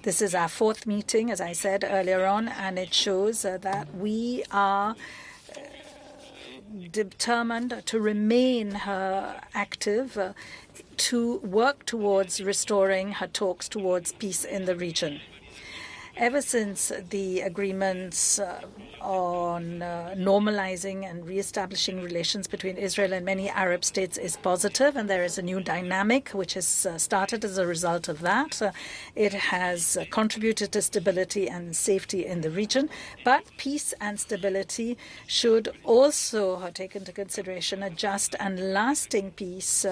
This is our fourth meeting, as I said earlier on, and it shows that we are determined to remain active to work towards restoring her talks towards peace in the region. Ever since the agreements on normalizing and reestablishing relations between Israel and many Arab states is positive, and there is a new dynamic which has started as a result of that. It has contributed to stability and safety in the region, but peace and stability should also take into consideration a just and lasting peace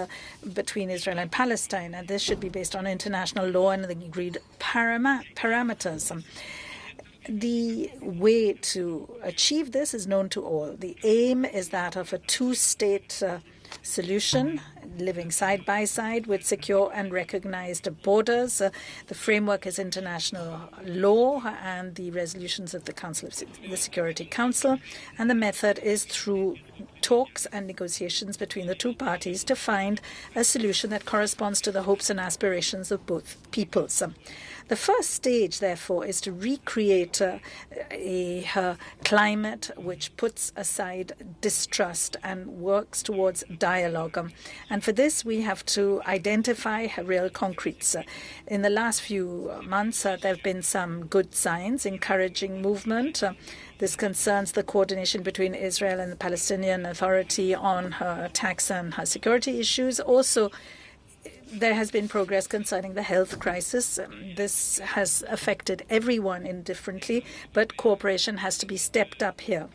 between Israel and Palestine, and this should be based on international law and the agreed parameters. The way to achieve this is known to all. The aim is that of a two-state solution, living side by side with secure and recognized borders. The framework is international law and the resolutions of the Security Council, and the method is through talks and negotiations between the two parties to find a solution that corresponds to the hopes and aspirations of both peoples. The first stage, therefore, is to recreate a climate which puts aside distrust and works towards dialogue. And for this, we have to identify real concretes. In the last few months, there have been some good signs, encouraging movement. This concerns the coordination between Israel and the Palestinian Authority on her tax and her security issues. Also, there has been progress concerning the health crisis. This has affected everyone indifferently, but cooperation has to be stepped up here.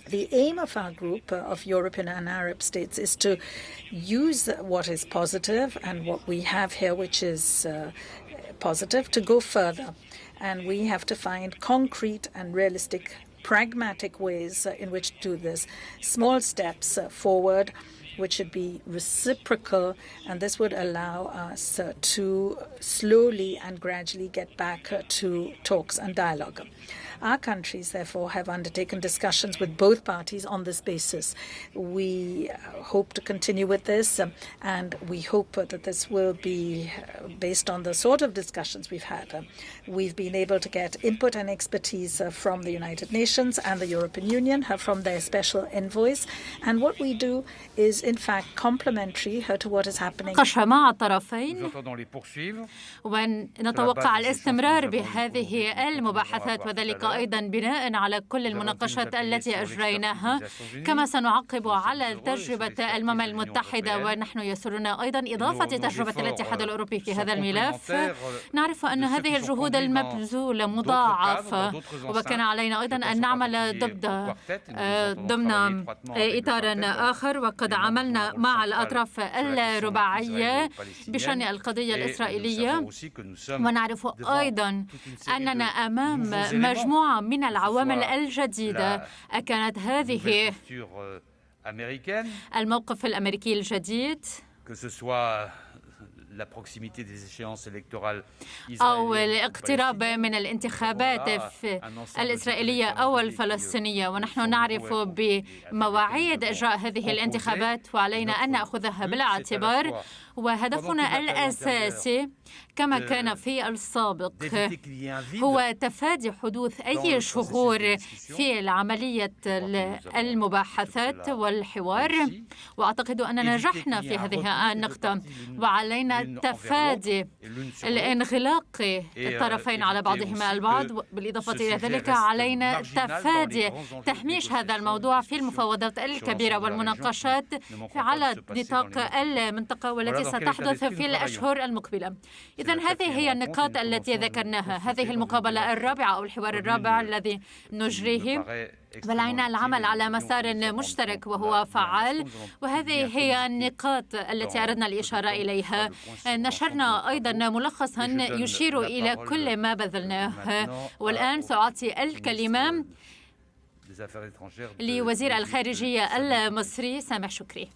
The aim of our group of European and Arab states is to use what is positive and what we have here, which is positive, to go further. And we have to find concrete and realistic, pragmatic ways in which to do this. Small steps forward, which should be reciprocal, and this would allow us to slowly and gradually get back to talks and dialogue. Our countries, therefore, have undertaken discussions with both parties on this basis. We hope to continue with this, and we hope that this will be based on the sort of discussions we've had. We've been able to get input and expertise from the United Nations and the European Union, from their special envoys, and what we do is, in fact, complementary to what is happening. مع الطرفين ونتوقع الاستمرار بهذه المباحثات، وذلك أيضا بناء على كل المناقشات التي أجريناها. كما سنعقب على تجربة الأمم المتحدة، ونحن يسرنا أيضا إضافة تجربة الاتحاد الأوروبي في هذا الملف. نعرف أن هذه الجهود المبذولة مضاعفة، وكان علينا أيضا أن نعمل ضمن إطار آخر، وقد عملنا مع الأطراف الرباعية بشأن القضية الإسرائيلية. ونعرف أيضا أننا أمام مجموعة من العوامل الجديدة. كانت هذه الموقف الأمريكي الجديد أو الاقتراب من الانتخابات الإسرائيلية أو الفلسطينية، ونحن نعرف بمواعيد إجراء هذه الانتخابات وعلينا أن نأخذها بالاعتبار. وهدفنا الأساسي كما كان في السابق هو تفادي حدوث أي شغور في العملية المباحثات والحوار، وأعتقد أننا نجحنا في هذه النقطة. وعلينا تفادي الانغلاق الطرفين على بعضهما البعض، بالإضافة إلى ذلك علينا تفادي تهميش هذا الموضوع في المفاوضات الكبيرة والمناقشات على نطاق المنطقة والتي ستحدث في الأشهر المقبلة. إذن هذه هي النقاط التي ذكرناها. هذه المقابلة الرابعة أو الحوار الرابع الذي نجريه، ولعنا العمل على مسار مشترك وهو فعال، وهذه هي النقاط التي أردنا الإشارة إليها. نشرنا أيضا ملخصا يشير إلى كل ما بذلناه. والآن سأعطي الكلمة لوزير الخارجية المصري سامح شكري.